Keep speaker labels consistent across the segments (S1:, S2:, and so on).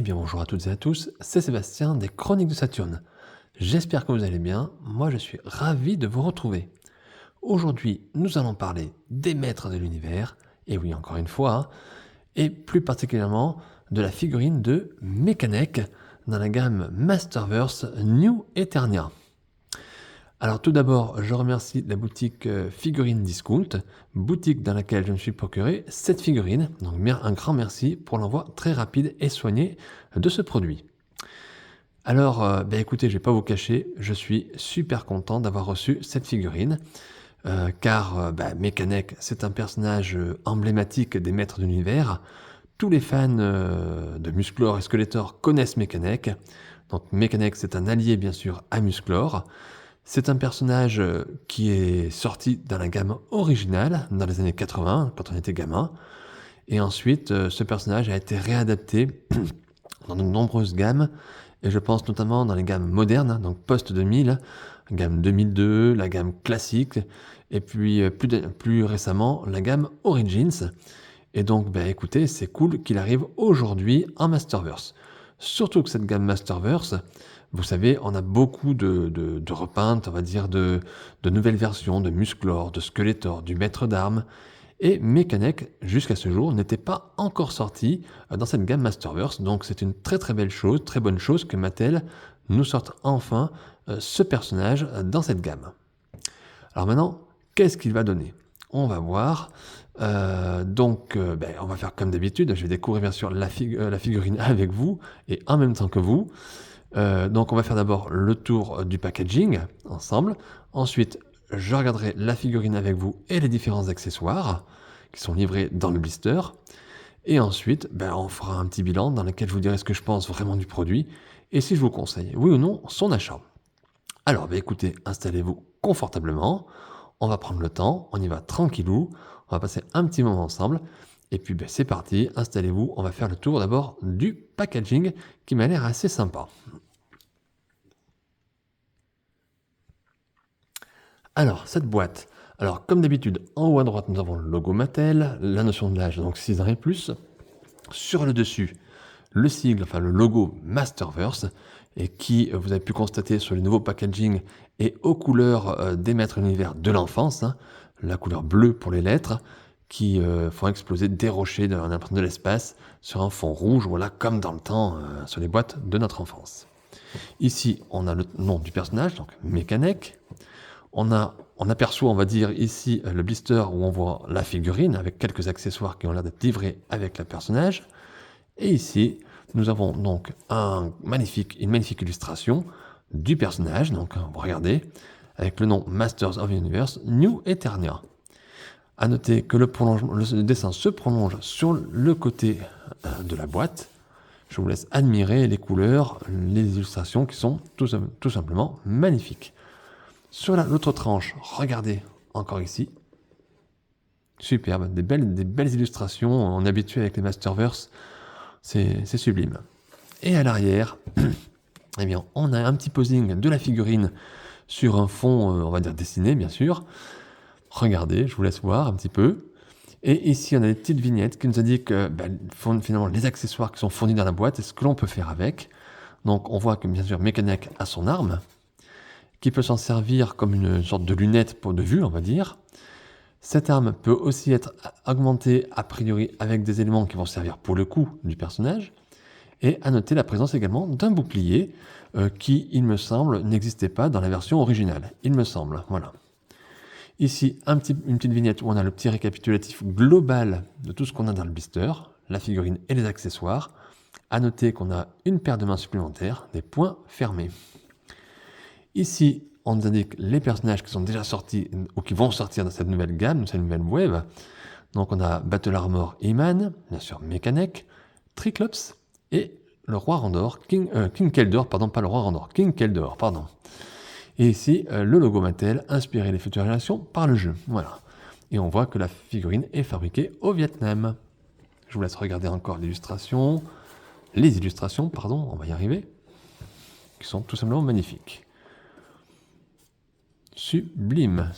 S1: Eh bien bonjour à toutes et à tous, c'est Sébastien des Chroniques de Saturne. J'espère que vous allez bien, moi je suis ravi de vous retrouver. Aujourd'hui, nous allons parler des maîtres de l'univers, et oui encore une fois, et plus particulièrement de la figurine de Mekaneck dans la gamme Masterverse New Eternia. Alors tout d'abord, je remercie la boutique Figurine Discount, boutique dans laquelle je me suis procuré cette figurine. Donc un grand merci pour l'envoi très rapide et soigné de ce produit. Alors, écoutez, je ne vais pas vous cacher, je suis super content d'avoir reçu cette figurine, car Mekaneck, c'est un personnage emblématique des maîtres de l'univers. Tous les fans de Musclor et Skeletor connaissent Mekaneck. Donc Mekaneck, c'est un allié bien sûr à Musclor. C'est un personnage qui est sorti dans la gamme originale, dans les années 80, quand on était gamin. Et ensuite, ce personnage a été réadapté dans de nombreuses gammes, et je pense notamment dans les gammes modernes, donc post-2000, gamme 2002, la gamme classique, et puis plus récemment, la gamme Origins. Et donc, écoutez, c'est cool qu'il arrive aujourd'hui en Masterverse. Surtout que cette gamme Masterverse, vous savez, on a beaucoup de repeintes, on va dire, de nouvelles versions de Musclor, de Skeletor, du Maître d'Armes. Et Mekaneck, jusqu'à ce jour, n'était pas encore sorti dans cette gamme Masterverse. Donc c'est une très très belle chose, très bonne chose que Mattel nous sorte enfin ce personnage dans cette gamme. Alors maintenant, qu'est-ce qu'il va donner? On va voir. On va faire comme d'habitude. Je vais découvrir bien sûr la figurine avec vous et en même temps que vous. Donc on va faire d'abord le tour du packaging ensemble. Ensuite, je regarderai la figurine avec vous et les différents accessoires qui sont livrés dans le blister. Et ensuite, on fera un petit bilan dans lequel je vous dirai ce que je pense vraiment du produit et si je vous conseille, oui ou non, son achat. Alors, écoutez, installez-vous confortablement. On va prendre le temps, on y va tranquillou. On va passer un petit moment ensemble. Et puis, c'est parti, installez-vous. On va faire le tour d'abord du packaging qui m'a l'air assez sympa. Alors, cette boîte. Alors, comme d'habitude, en haut à droite, nous avons le logo Mattel, la notion de l'âge, donc 6 ans et plus. Sur le dessus, le sigle, enfin le logo Masterverse, et qui, vous avez pu constater sur les nouveaux packaging, est aux couleurs des maîtres de l'univers de l'enfance, la couleur bleue pour les lettres, qui font exploser des rochers de l'espace sur un fond rouge, voilà, comme dans le temps sur les boîtes de notre enfance. Ici, on a le nom du personnage, donc Mekaneck. On aperçoit, on va dire, ici le blister où on voit la figurine avec quelques accessoires qui ont l'air d'être livrés avec le personnage. Et ici, nous avons donc une magnifique illustration du personnage. Donc, regardez, avec le nom Masters of the Universe New Eternia. A noter que le dessin se prolonge sur le côté de la boîte. Je vous laisse admirer les couleurs, les illustrations qui sont tout simplement magnifiques. Sur l'autre tranche, regardez, encore ici. Superbe, des belles illustrations. On est habitué avec les Masterverse. C'est sublime. Et à l'arrière, eh bien, on a un petit posing de la figurine sur un fond, on va dire dessiné, bien sûr. Regardez, je vous laisse voir un petit peu. Et ici, on a des petites vignettes qui nous indiquent finalement les accessoires qui sont fournis dans la boîte et ce que l'on peut faire avec. Donc, on voit que, bien sûr, Mekaneck a son arme, qui peut s'en servir comme une sorte de lunette de vue, on va dire. Cette arme peut aussi être augmentée, a priori, avec des éléments qui vont servir pour le coup du personnage. Et à noter la présence également d'un bouclier qui, il me semble, n'existait pas dans la version originale. Il me semble, voilà. Ici, une petite vignette où on a le petit récapitulatif global de tout ce qu'on a dans le blister, la figurine et les accessoires. À noter qu'on a une paire de mains supplémentaires, des poings fermés. Ici, on nous indique les personnages qui sont déjà sortis ou qui vont sortir dans cette nouvelle gamme, cette nouvelle wave. Donc on a Battle Armor He-Man, bien sûr Mekaneck, Triclops et le roi Randor, King Keldor, pas le roi Randor, King Keldor, pardon. Et ici, le logo Mattel, inspiré des futures générations par le jeu. Voilà. Et on voit que la figurine est fabriquée au Vietnam. Je vous laisse regarder encore les illustrations, on va y arriver, qui sont tout simplement magnifiques. Sublime.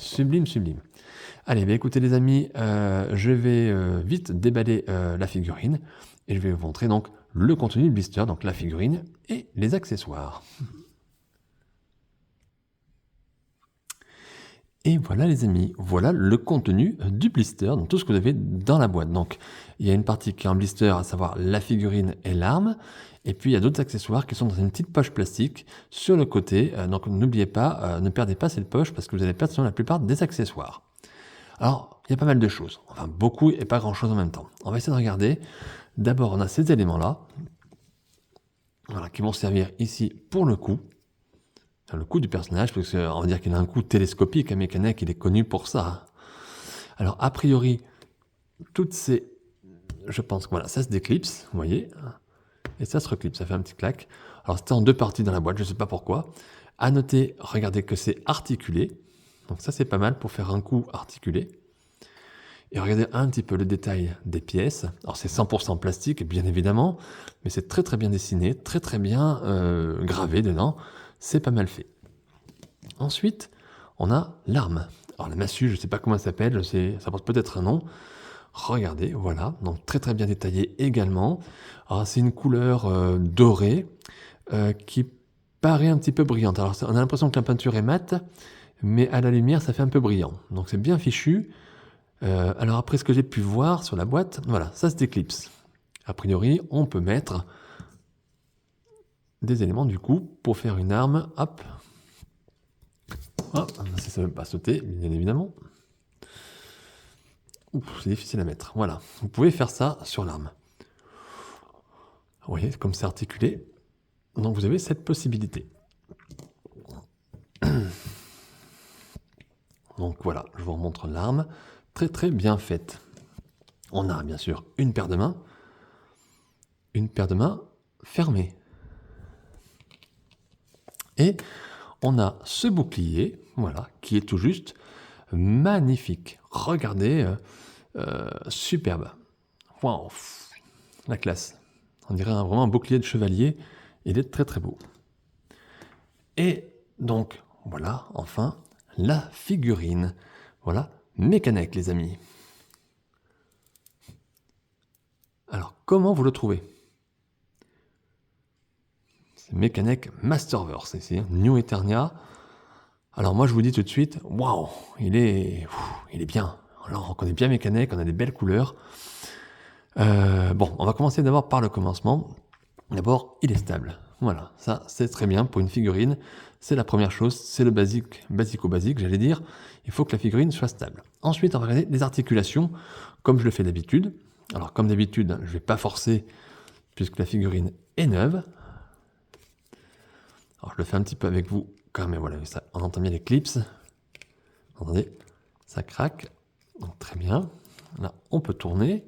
S1: Allez, écoutez les amis, je vais vite déballer la figurine et je vais vous montrer donc le contenu du blister, donc la figurine et les accessoires. Et voilà les amis, voilà le contenu du blister, donc tout ce que vous avez dans la boîte. Donc il y a une partie qui est en blister, à savoir la figurine et l'arme, et puis il y a d'autres accessoires qui sont dans une petite poche plastique sur le côté. Donc n'oubliez pas, ne perdez pas cette poche parce que vous allez perdre sur la plupart des accessoires. Alors il y a pas mal de choses, enfin beaucoup et pas grand chose en même temps. On va essayer de regarder. D'abord on a ces éléments-là, voilà, qui vont servir ici pour le coup du personnage, parce qu'on va dire qu'il a un coup télescopique, un Mekaneck, il est connu pour ça. Alors, a priori, toutes ces... Je pense que voilà, ça se déclipse, vous voyez, et ça se reclipse, ça fait un petit clac. Alors, c'était en deux parties dans la boîte, je ne sais pas pourquoi. À noter, regardez que c'est articulé, donc ça, c'est pas mal pour faire un coup articulé. Et regardez un petit peu le détail des pièces. Alors, c'est 100% plastique, bien évidemment, mais c'est très très bien dessiné, très très bien gravé dedans. C'est pas mal fait. Ensuite, on a l'arme. Alors la massue, je ne sais pas comment elle s'appelle, ça porte peut-être un nom. Regardez, voilà, donc très très bien détaillé également. Alors c'est une couleur dorée qui paraît un petit peu brillante. Alors on a l'impression que la peinture est mate, mais à la lumière ça fait un peu brillant. Donc c'est bien fichu. Alors après ce que j'ai pu voir sur la boîte, voilà, ça se déclipse. A priori, on peut mettre des éléments du coup pour faire une arme. Hop. Hop, ça ne veut pas sauter, bien évidemment. C'est difficile à mettre. Voilà, vous pouvez faire ça sur l'arme. Vous voyez, comme c'est articulé. Donc vous avez cette possibilité. Donc voilà, je vous remontre l'arme. Très très bien faite. On a bien sûr une paire de mains. Une paire de mains fermée. Et on a ce bouclier, voilà, qui est tout juste magnifique. Regardez, superbe. Waouh, la classe. On dirait vraiment un bouclier de chevalier. Il est très très beau. Et donc, voilà, enfin, la figurine. Voilà, Mekaneck, les amis. Alors, comment vous le trouvez? C'est Mekaneck Masterverse, ici, hein, New Eternia. Alors moi, je vous dis tout de suite, waouh, il est bien. Alors, on reconnaît bien Mekaneck, on a des belles couleurs. Bon, on va commencer d'abord par le commencement. D'abord, il est stable. Voilà, ça c'est très bien pour une figurine. C'est la première chose, c'est le basique, j'allais dire. Il faut que la figurine soit stable. Ensuite, on va regarder les articulations, comme je le fais d'habitude. Alors, comme d'habitude, je ne vais pas forcer, puisque la figurine est neuve. Alors, je le fais un petit peu avec vous, quand même, voilà, ça, on entend bien les clips. Entendez, ça craque. Donc, très bien. Là, on peut tourner.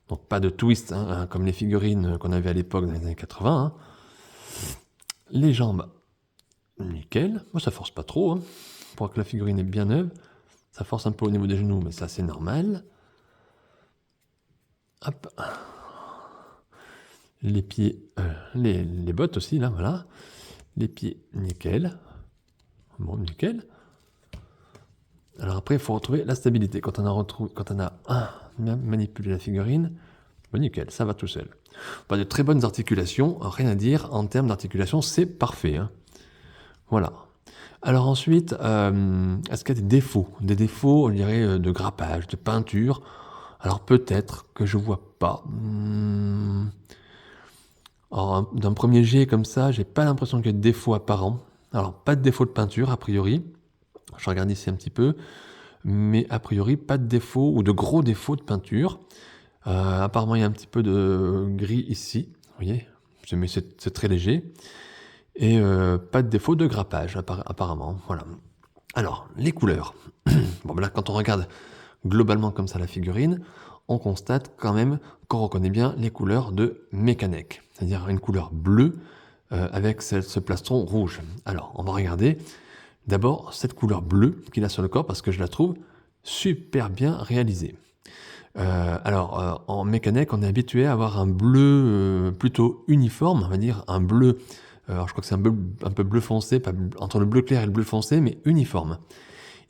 S1: Donc pas de twist, hein, comme les figurines qu'on avait à l'époque dans les années 80. Hein. Les jambes, nickel. Moi, ça force pas trop. Hein. Pour que la figurine est bien neuve. Ça force un peu au niveau des genoux, mais ça c'est normal. Hop. Les pieds, les bottes aussi, là, voilà. Les pieds, nickel. Bon, nickel. Alors après, il faut retrouver la stabilité. Quand on a bien manipulé la figurine, bon, nickel, ça va tout seul. Pas de très bonnes articulations, rien à dire. En termes d'articulation, c'est parfait. Hein. Voilà. Alors ensuite, est-ce qu'il y a des défauts? Des défauts, on dirait, de grappage, de peinture. Alors peut-être que je vois pas. Alors d'un premier jet comme ça, j'ai pas l'impression qu'il y ait de défauts apparents. Alors pas de défaut de peinture, a priori. Je regarde ici un petit peu. Mais a priori, pas de défaut ou de gros défauts de peinture. Apparemment, il y a un petit peu de gris ici, vous voyez, mais c'est très léger. Et pas de défaut de grappage, apparemment. Voilà. Alors, les couleurs. Bon, ben là, quand on regarde globalement comme ça la figurine, on constate quand même qu'on reconnaît bien les couleurs de Mekaneck, c'est-à-dire une couleur bleue avec ce plastron rouge. Alors, on va regarder d'abord cette couleur bleue qu'il a sur le corps parce que je la trouve super bien réalisée. En Mekaneck, on est habitué à avoir un bleu plutôt uniforme, on va dire un bleu, alors je crois que c'est un peu bleu foncé, pas entre le bleu clair et le bleu foncé, mais uniforme.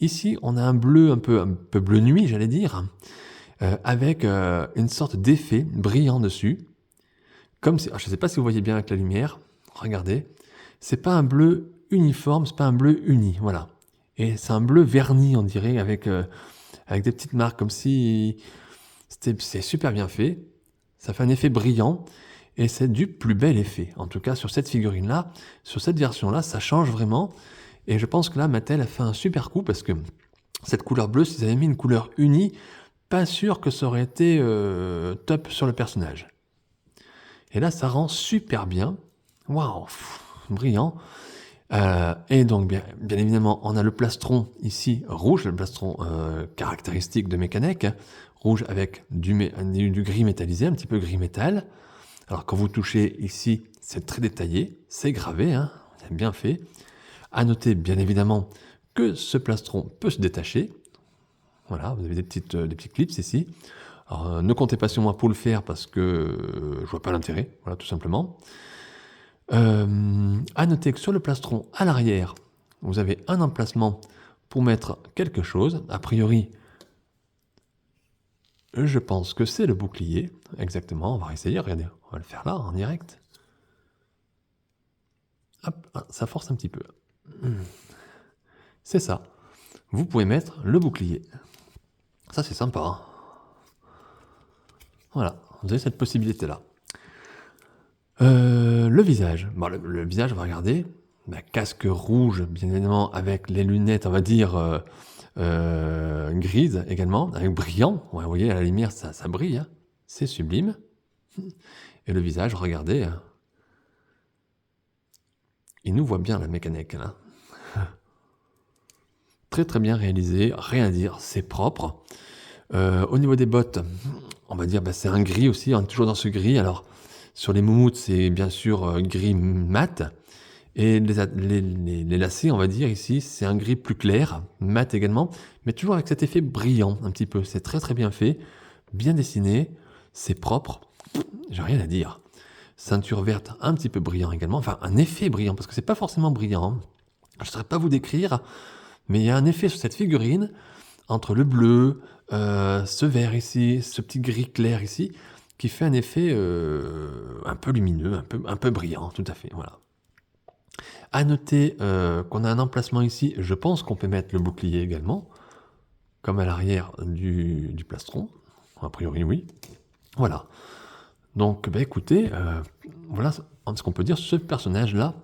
S1: Ici, on a un bleu un peu bleu nuit, j'allais dire, avec une sorte d'effet brillant dessus, comme si, je ne sais pas si vous voyez bien avec la lumière, regardez, c'est pas un bleu uniforme, c'est pas un bleu uni, voilà. Et c'est un bleu verni, on dirait, avec des petites marques, comme si c'est super bien fait. Ça fait un effet brillant, et c'est du plus bel effet. En tout cas, sur cette figurine-là, sur cette version-là, ça change vraiment. Et je pense que là, Mattel a fait un super coup, parce que cette couleur bleue, s'ils avaient mis une couleur unie, pas sûr que ça aurait été top sur le personnage. Et là, ça rend super bien. Waouh, brillant. Et donc, bien évidemment, on a le plastron ici rouge, le plastron caractéristique de Mekaneck, rouge avec du gris métallisé, un petit peu gris métal. Alors, quand vous touchez ici, c'est très détaillé, c'est gravé, hein, c'est bien fait. À noter, bien évidemment, que ce plastron peut se détacher. Voilà, vous avez des petits clips ici. Alors, ne comptez pas sur moi pour le faire parce que je vois pas l'intérêt, voilà, tout simplement. À noter que sur le plastron à l'arrière, vous avez un emplacement pour mettre quelque chose. A priori, je pense que c'est le bouclier. Exactement, on va essayer, regardez, on va le faire là, en direct. Hop, ça force un petit peu. C'est ça. Vous pouvez mettre le bouclier. Ça, c'est sympa, hein. Voilà, vous avez cette possibilité-là. Le visage. Bon, le visage, on va regarder. Casque rouge, bien évidemment, avec les lunettes, on va dire, grises également, avec brillant. Ouais, vous voyez, à la lumière, ça brille, hein. C'est sublime. Et le visage, regardez. Il nous voit bien, la mécanique, là. Très très bien réalisé, rien à dire, c'est propre. Au niveau des bottes, on va dire, c'est un gris aussi, on est toujours dans ce gris. Alors, sur les moumoutes, c'est bien sûr gris mat. Et les lacets, on va dire, ici, c'est un gris plus clair, mat également, mais toujours avec cet effet brillant, un petit peu. C'est très très bien fait, bien dessiné, c'est propre, j'ai rien à dire. Ceinture verte, un petit peu brillant également, enfin un effet brillant, parce que c'est pas forcément brillant, hein. Je ne saurais pas vous décrire, mais il y a un effet sur cette figurine, entre le bleu, ce vert ici, ce petit gris clair ici, qui fait un effet un peu lumineux, un peu brillant, tout à fait, voilà. À noter qu'on a un emplacement ici, je pense qu'on peut mettre le bouclier également, comme à l'arrière du plastron, a priori oui. Voilà. Donc écoutez, voilà ce qu'on peut dire sur ce personnage-là,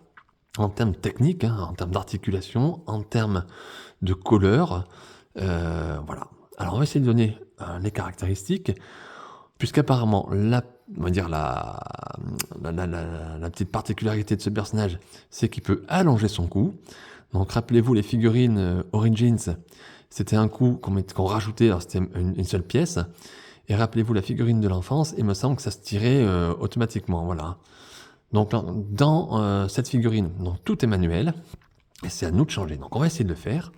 S1: en termes techniques, hein, en termes d'articulation, en termes de couleur, voilà. Alors on va essayer de donner les caractéristiques, puisqu'apparemment on va dire la petite particularité de ce personnage, c'est qu'il peut allonger son cou. Donc rappelez-vous, les figurines Origins, c'était un cou qu'on rajoutait, alors c'était une seule pièce. Et rappelez-vous la figurine de l'enfance, il me semble que ça se tirait automatiquement, voilà. Donc dans cette figurine, donc tout est manuel, et c'est à nous de changer. Donc on va essayer de le faire.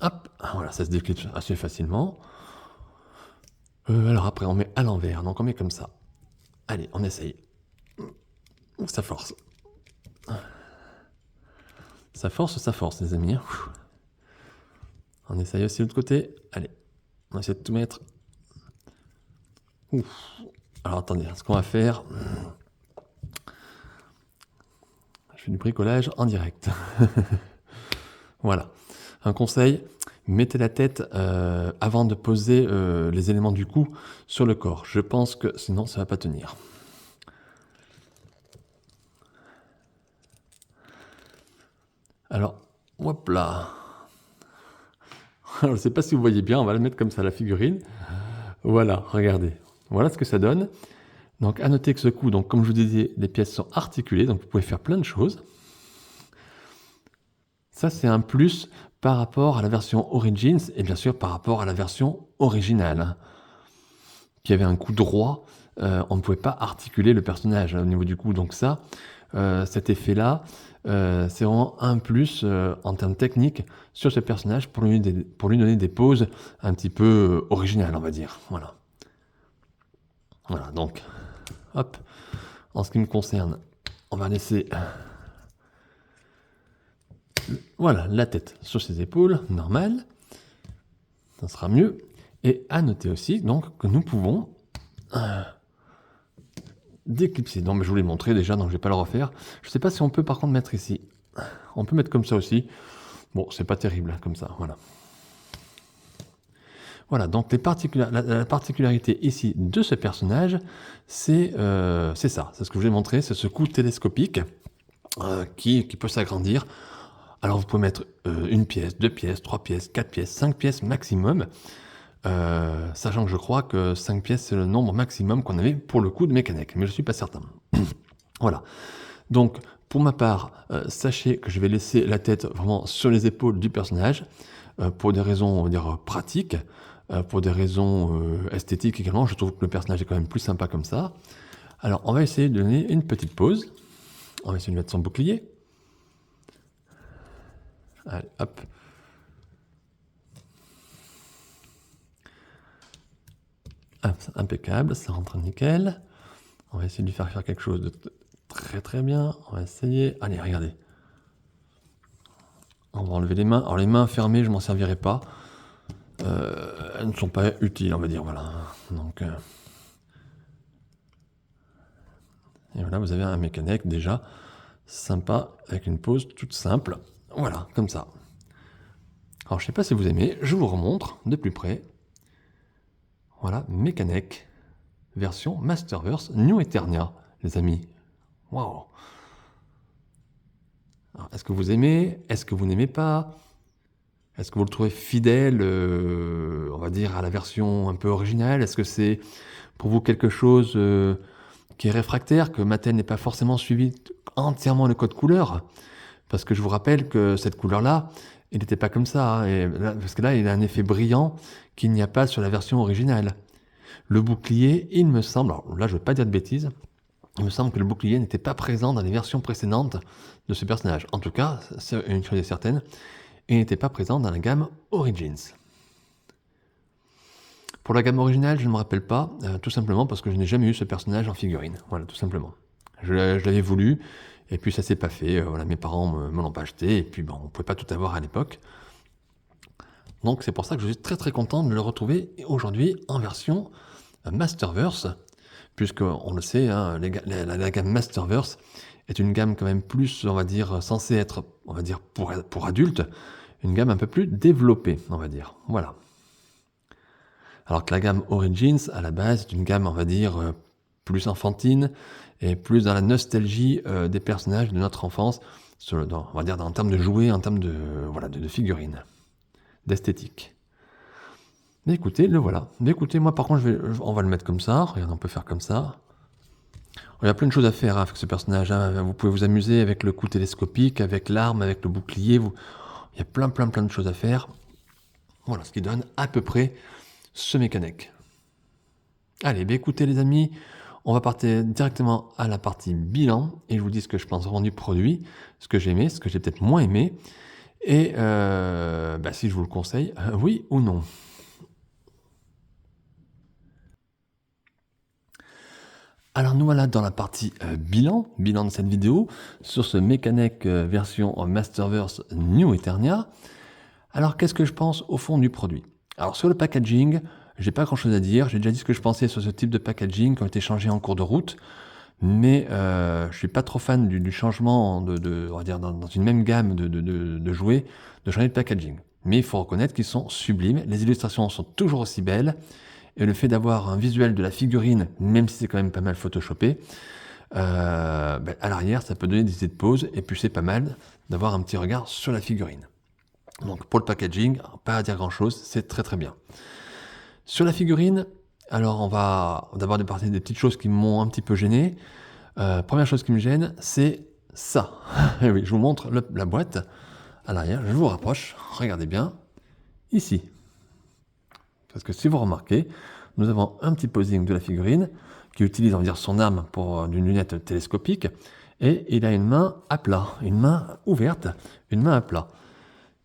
S1: Hop, voilà, ça se déclipse assez facilement. Alors après, on met à l'envers, donc on met comme ça. Allez, on essaye. Ça force. Ça force, les amis. On essaye aussi de l'autre côté. Allez, on va essayer de tout mettre. Ouf. Alors attendez, ce qu'on va faire... Je fais du bricolage en direct. Voilà. Un conseil, mettez la tête avant de poser les éléments du cou sur le corps. Je pense que sinon ça ne va pas tenir. Alors, hop là. Alors, je ne sais pas si vous voyez bien, on va la mettre comme ça, la figurine. Voilà, regardez. Voilà ce que ça donne. Donc, à noter que ce cou, donc, comme je vous disais, les pièces sont articulées, donc vous pouvez faire plein de choses. Ça, c'est un plus par rapport à la version Origins et bien sûr par rapport à la version originale, qui avait un cou droit. On ne pouvait pas articuler le personnage au niveau du cou. Donc ça, cet effet-là, c'est vraiment un plus en termes techniques sur ce personnage pour lui donner des poses un petit peu originales, on va dire. Voilà. Voilà, donc, hop. En ce qui me concerne, on va laisser... Voilà, la tête sur ses épaules, normal. Ça sera mieux. Et à noter aussi donc que nous pouvons d'éclipser. Donc je vous l'ai montré déjà, donc je vais pas le refaire. Je sais pas si on peut par contre mettre ici. On peut mettre comme ça aussi. Bon, c'est pas terrible comme ça, voilà. Voilà, donc la particularité ici de ce personnage, c'est ça, c'est ce que je vous ai montré, c'est ce coup télescopique qui peut s'agrandir. Alors vous pouvez mettre une pièce, 2 pièces, 3 pièces, 4 pièces, 5 pièces maximum, sachant que je crois que 5 pièces c'est le nombre maximum qu'on avait pour le coup de Mekaneck, mais je ne suis pas certain. Voilà, donc pour ma part, sachez que je vais laisser la tête vraiment sur les épaules du personnage, pour des raisons, on va dire, pratiques, pour des raisons esthétiques également. Je trouve que le personnage est quand même plus sympa comme ça. Alors on va essayer de donner une petite pause. On va essayer de mettre son bouclier. Allez, hop. Hop, impeccable, ça rentre nickel. On va essayer de lui faire quelque chose de très très bien. On va essayer. Allez, regardez. On va enlever les mains. Alors les mains fermées, je m'en servirai pas. Elles ne sont pas utiles, on va dire, voilà. Donc, et voilà, vous avez un Mekaneck déjà sympa, avec une pose toute simple. Voilà, comme ça. Alors, je sais pas si vous aimez, je vous remontre de plus près. Voilà, Mekaneck, version Masterverse New Eternia, les amis. Waouh! Est-ce que vous aimez? Est-ce que vous n'aimez pas? Est-ce que vous le trouvez fidèle, on va dire, à la version un peu originale? Est-ce que c'est pour vous quelque chose qui est réfractaire, que Mattel n'ait pas forcément suivi entièrement le code couleur? Parce que je vous rappelle que cette couleur-là, il n'était pas comme ça, hein, parce que là, il a un effet brillant qu'il n'y a pas sur la version originale. Le bouclier, il me semble, alors là je ne veux pas dire de bêtises, il me semble que le bouclier n'était pas présent dans les versions précédentes de ce personnage. En tout cas, c'est une chose est certaine, il n'était pas présent dans la gamme Origins. Pour la gamme originale, je ne me rappelle pas, tout simplement parce que je n'ai jamais eu ce personnage en figurine. Voilà, tout simplement. Je l'avais voulu, et puis ça s'est pas fait. Voilà, mes parents me l'ont pas acheté, et puis bon, on ne pouvait pas tout avoir à l'époque. Donc c'est pour ça que je suis très très content de le retrouver aujourd'hui en version Masterverse, puisque on le sait, hein, la gamme Masterverse est une gamme quand même plus, on va dire, censée être, on va dire, pour adultes, une gamme un peu plus développée, on va dire. Voilà. Alors que la gamme Origins, à la base, est une gamme, on va dire, plus enfantine et plus dans la nostalgie des personnages de notre enfance, on va dire en termes de jouets, en termes de figurines, d'esthétique. Mais écoutez, le voilà. Mais écoutez, moi par contre, on va le mettre comme ça. Regarde, on peut faire comme ça. Il y a plein de choses à faire avec ce personnage. Hein. Vous pouvez vous amuser avec le coup télescopique, avec l'arme, avec le bouclier. Il y a plein de choses à faire. Voilà, ce qui donne à peu près ce Mekaneck. Allez, écoutez les amis, on va partir directement à la partie bilan et je vous dis ce que je pense vraiment du produit, ce que j'ai aimé, ce que j'ai peut-être moins aimé et si je vous le conseille, oui ou non. Alors nous voilà dans la partie bilan de cette vidéo sur ce Mekaneck version Masterverse New Eternia. Alors qu'est-ce que je pense au fond du produit? Alors sur le packaging, j'ai pas grand chose à dire, j'ai déjà dit ce que je pensais sur ce type de packaging qui ont été changés en cours de route, mais je suis pas trop fan du changement on va dire dans une même gamme de jouets, de changer de packaging. Mais il faut reconnaître qu'ils sont sublimes, les illustrations sont toujours aussi belles, et le fait d'avoir un visuel de la figurine, même si c'est quand même pas mal photoshopé, à l'arrière ça peut donner des idées de pose, et puis c'est pas mal d'avoir un petit regard sur la figurine. Donc pour le packaging, pas à dire grand chose, c'est très très bien. Sur la figurine, alors on va d'abord partir des petites choses qui m'ont un petit peu gêné. Première chose qui me gêne, c'est ça. Et oui, je vous montre la boîte à l'arrière, je vous rapproche, regardez bien, ici. Parce que si vous remarquez, nous avons un petit posing de la figurine qui utilise, on va dire, son arme pour d'une lunette télescopique, et il a une main à plat, une main ouverte, une main à plat.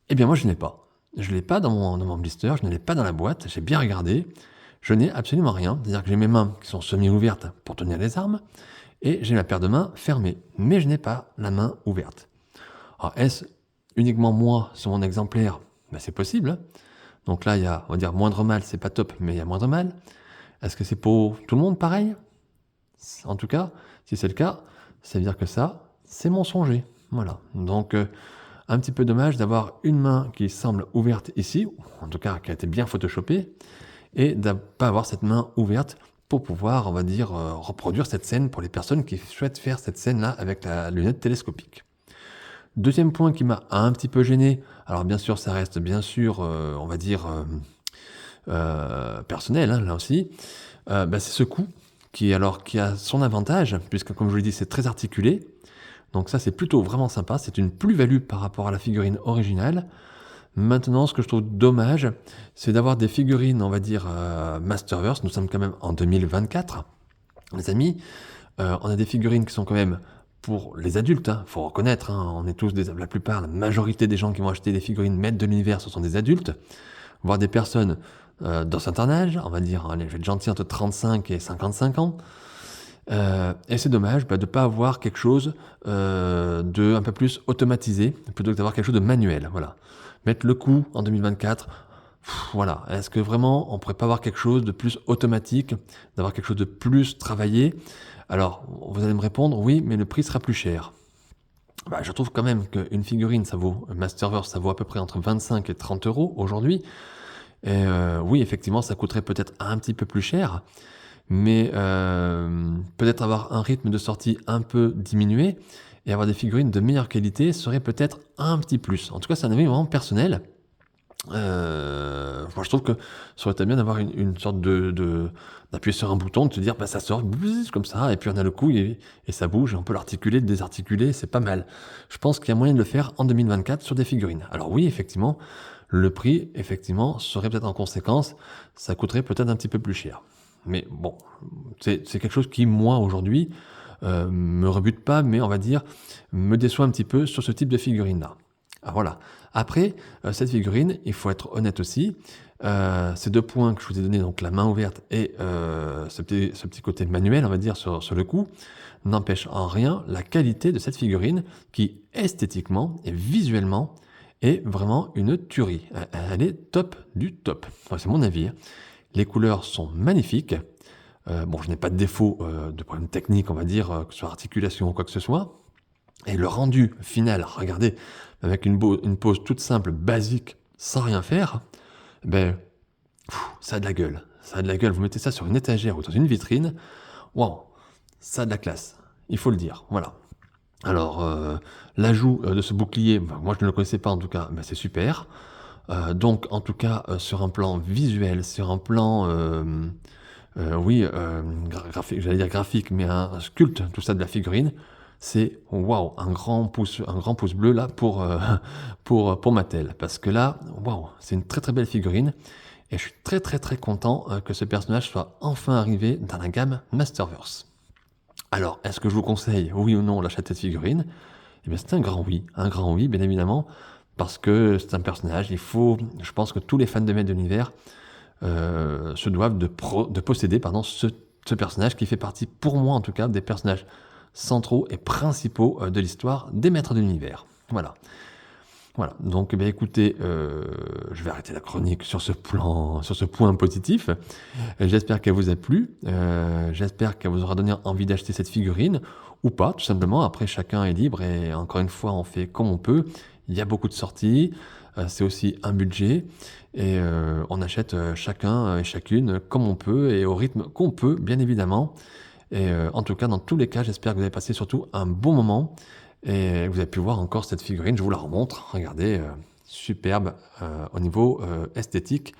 S1: Eh bien moi je n'ai pas. Je ne l'ai pas dans mon blister, je ne l'ai pas dans la boîte, j'ai bien regardé, je n'ai absolument rien. C'est-à-dire que j'ai mes mains qui sont semi-ouvertes pour tenir les armes, et j'ai la paire de mains fermée, mais je n'ai pas la main ouverte. Alors est-ce uniquement moi sur mon exemplaire? C'est possible. Hein. Donc là il y a, on va dire, moindre mal, c'est pas top, mais il y a moindre mal. Est-ce que c'est pour tout le monde pareil? En tout cas, si c'est le cas, ça veut dire que ça, c'est mensonger. Voilà. Donc, un petit peu dommage d'avoir une main qui semble ouverte ici, ou en tout cas qui a été bien photoshopée, et de ne pas avoir cette main ouverte pour pouvoir, on va dire, reproduire cette scène pour les personnes qui souhaitent faire cette scène-là avec la lunette télescopique. Deuxième point qui m'a un petit peu gêné, alors bien sûr, ça reste bien sûr, on va dire, personnel, hein, là aussi, c'est ce coup qui a son avantage, puisque comme je vous l'ai dit, c'est très articulé. Donc ça, c'est plutôt vraiment sympa. C'est une plus-value par rapport à la figurine originale. Maintenant, ce que je trouve dommage, c'est d'avoir des figurines, on va dire, Masterverse. Nous sommes quand même en 2024, les amis. On a des figurines qui sont quand même pour les adultes, hein, faut reconnaître, hein, on est tous la plupart, la majorité des gens qui vont acheter des figurines maîtres de l'univers, ce sont des adultes, voire des personnes d'un certain âge, on va dire, allez, je vais être gentil, entre 35 et 55 ans. Et c'est dommage de ne pas avoir quelque chose de un peu plus automatisé, plutôt que d'avoir quelque chose de manuel. Voilà. Mettre le coup en 2024, voilà. Est-ce que vraiment on ne pourrait pas avoir quelque chose de plus automatique, d'avoir quelque chose de plus travaillé? Alors, vous allez me répondre, oui, mais le prix sera plus cher. Je trouve quand même qu'une figurine, Masterverse, ça vaut à peu près entre 25 et 30 euros aujourd'hui. Et oui, effectivement, ça coûterait peut-être un petit peu plus cher, mais peut-être avoir un rythme de sortie un peu diminué et avoir des figurines de meilleure qualité serait peut-être un petit plus. En tout cas, c'est un avis vraiment personnel. Moi, je trouve que ça aurait été bien d'avoir une sorte d'appuyer sur un bouton, de se dire ça sort comme ça, et puis on a le coup et ça bouge, et on peut l'articuler, le désarticuler, c'est pas mal. Je pense qu'il y a moyen de le faire en 2024 sur des figurines. Alors oui, effectivement, le prix, effectivement, serait peut-être en conséquence, ça coûterait peut-être un petit peu plus cher. Mais bon, c'est quelque chose qui, moi, aujourd'hui, me rebute pas, mais on va dire, me déçoit un petit peu sur ce type de figurine-là. Ah, voilà. Après, cette figurine, il faut être honnête aussi, ces deux points que je vous ai donnés, donc la main ouverte et ce petit côté manuel, on va dire, sur le coup, n'empêche en rien la qualité de cette figurine qui, esthétiquement et visuellement, est vraiment une tuerie. Elle est top du top. Enfin, c'est mon avis. Hein. Les couleurs sont magnifiques. Je n'ai pas de défaut de problème technique, on va dire, que ce soit articulation ou quoi que ce soit. Et le rendu final, regardez, avec une pose toute simple, basique, sans rien faire, ça a de la gueule. Ça a de la gueule. Vous mettez ça sur une étagère ou dans une vitrine, waouh, ça a de la classe. Il faut le dire. Voilà. Alors, l'ajout de ce bouclier, moi je ne le connaissais pas en tout cas, c'est super. Donc, en tout cas, sur un plan visuel, sur un plan, graphique, j'allais dire graphique, mais un sculpte, tout ça de la figurine, c'est waouh, un grand pouce bleu là pour Mattel, parce que là, waouh, c'est une très très belle figurine, et je suis très très très content que ce personnage soit enfin arrivé dans la gamme Masterverse. Alors, est-ce que je vous conseille, oui ou non, l'achat de cette figurine? Eh bien, c'est un grand oui, bien évidemment, parce que c'est un personnage, je pense que tous les fans de Maître de l'Univers se doivent de posséder ce personnage qui fait partie, pour moi en tout cas, des personnages centraux et principaux de l'histoire des Maîtres de l'Univers. Voilà. Voilà, donc écoutez, je vais arrêter la chronique sur ce point positif. J'espère qu'elle vous a plu, j'espère qu'elle vous aura donné envie d'acheter cette figurine, ou pas, tout simplement. Après, chacun est libre, et encore une fois, on fait comme on peut. Il y a beaucoup de sorties, c'est aussi un budget, et on achète chacun et chacune comme on peut, et au rythme qu'on peut, bien évidemment. Et en tout cas, dans tous les cas, j'espère que vous avez passé surtout un bon moment, et vous avez pu voir encore cette figurine, je vous la remontre, regardez, superbe au niveau esthétique,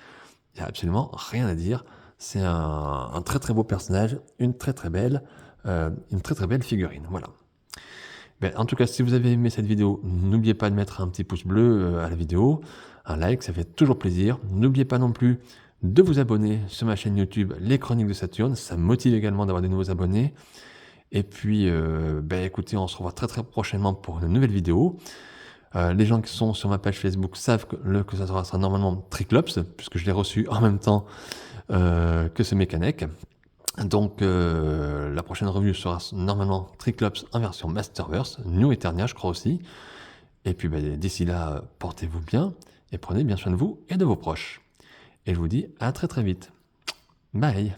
S1: il n'y a absolument rien à dire, c'est un très très beau personnage, une très très belle figurine, voilà. En tout cas, si vous avez aimé cette vidéo, n'oubliez pas de mettre un petit pouce bleu à la vidéo, un like, ça fait toujours plaisir, n'oubliez pas non plus de vous abonner sur ma chaîne YouTube Les Chroniques de Saturne, ça me motive également d'avoir de nouveaux abonnés. Et puis, écoutez, on se revoit très très prochainement pour une nouvelle vidéo. Les gens qui sont sur ma page Facebook savent que ça sera normalement Triclops, puisque je l'ai reçu en même temps que ce Mekaneck. Donc, la prochaine revue sera normalement Triclops en version Masterverse, New Eternia, je crois aussi. Et puis, d'ici là, portez-vous bien et prenez bien soin de vous et de vos proches. Et je vous dis à très très vite. Bye!